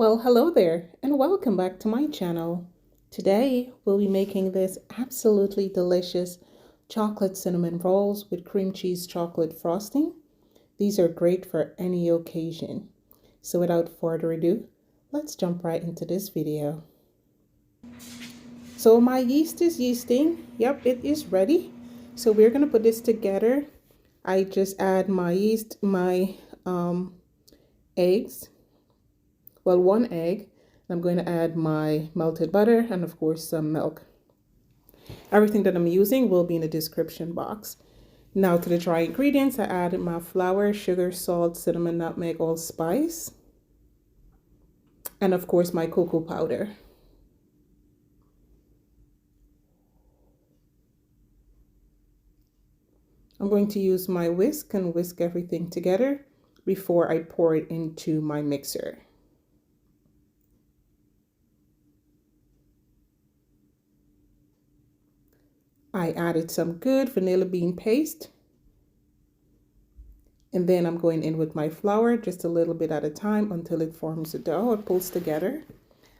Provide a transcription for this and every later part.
Well, hello there and welcome back to my channel. Today we'll be making this absolutely delicious chocolate cinnamon rolls with cream cheese chocolate frosting. These are great for any occasion. So without further ado, let's jump right into this video. So my yeast is yeasting. Yep, it is ready. So we're going to put this together. I just add my yeast, my eggs. Well, 1 egg. I'm going to add my melted butter and of course some milk. Everything that I'm using will be in the description box. Now to the dry ingredients, I added my flour, sugar, salt, cinnamon, nutmeg, allspice, and of course my cocoa powder. I'm going to use my whisk and whisk everything together before I pour it into my mixer. I added some good vanilla bean paste. And then I'm going in with my flour just a little bit at a time until it forms a dough or pulls together.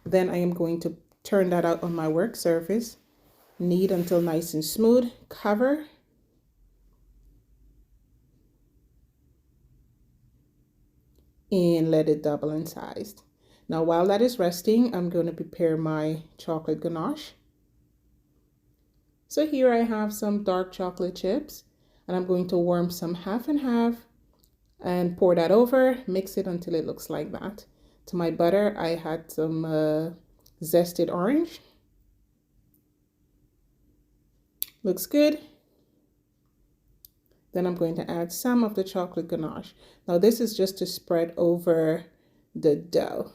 Then I am going to turn that out on my work surface. Knead until nice and smooth. Cover. And let it double in size. Now while that is resting, I'm going to prepare my chocolate ganache. So here I have some dark chocolate chips and I'm going to warm some half and half and pour that over, mix it until it looks like that. To my butter, I had some zested orange. Looks good. Then I'm going to add some of the chocolate ganache. Now this is just to spread over the dough.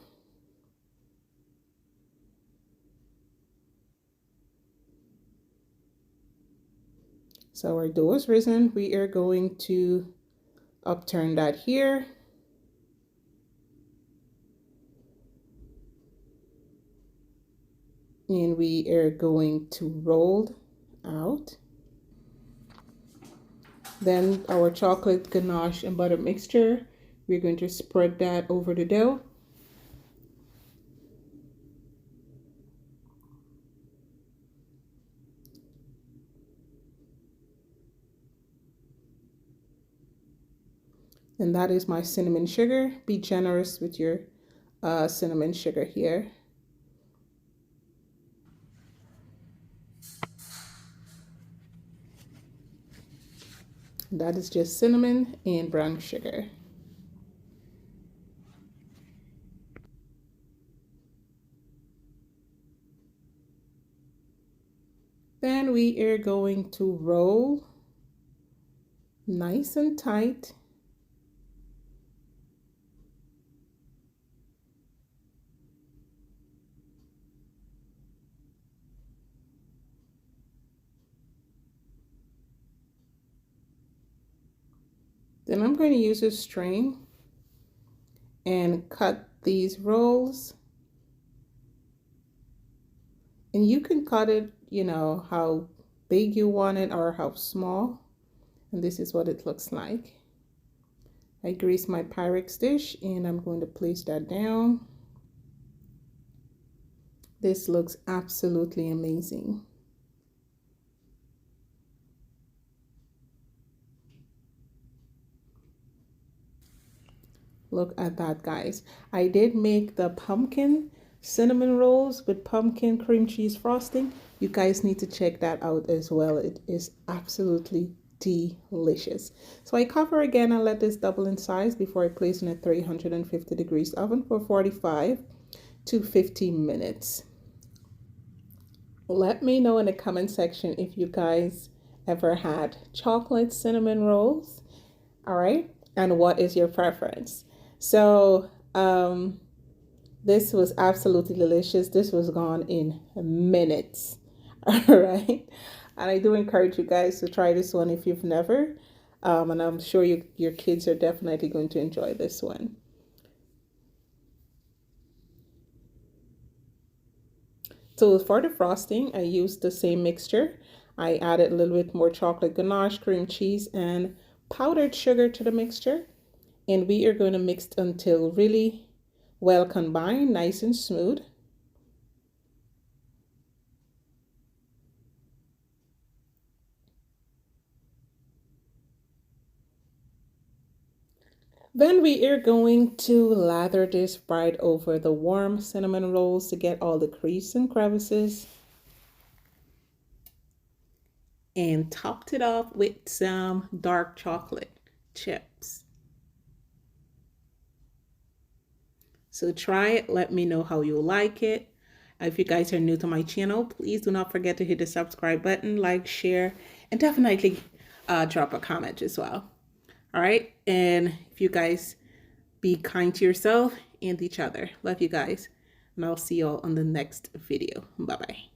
So our dough is risen. We are going to upturn that here. And we are going to roll out. Then our chocolate ganache and butter mixture, we're going to spread that over the dough. And that is my cinnamon sugar. Be generous with your cinnamon sugar here. That is just cinnamon and brown sugar. Then we are going to roll nice and tight. Then I'm going to use a string and cut these rolls. And you can cut it, you know, how big you want it or how small. And this is what it looks like. I grease my Pyrex dish and I'm going to place that down. This looks absolutely amazing. Look at that, guys. I did make the pumpkin cinnamon rolls with pumpkin cream cheese frosting. You guys need to check that out as well. It is absolutely delicious. So I cover again and let this double in size before I place in a 350 degrees oven for 45 to 50 minutes. Let me know in the comment section if you guys ever had chocolate cinnamon rolls. All right, and what is your preference? So this was absolutely delicious. This was gone in minutes. All right, and I do encourage you guys to try this one if you've never, and I'm sure your kids are definitely going to enjoy this one. So for the frosting, I used the same mixture. I added a little bit more chocolate ganache, cream cheese, and powdered sugar to the mixture. And we are going to mix until really well combined, nice and smooth. Then we are going to lather this right over the warm cinnamon rolls to get all the creases and crevices. And topped it off with some dark chocolate chips. So try it, let me know how you like it. If you guys are new to my channel, please do not forget to hit the subscribe button, like, share, and definitely drop a comment as well. All right, and if you guys be kind to yourself and each other. Love you guys, and I'll see you all on the next video. Bye-bye.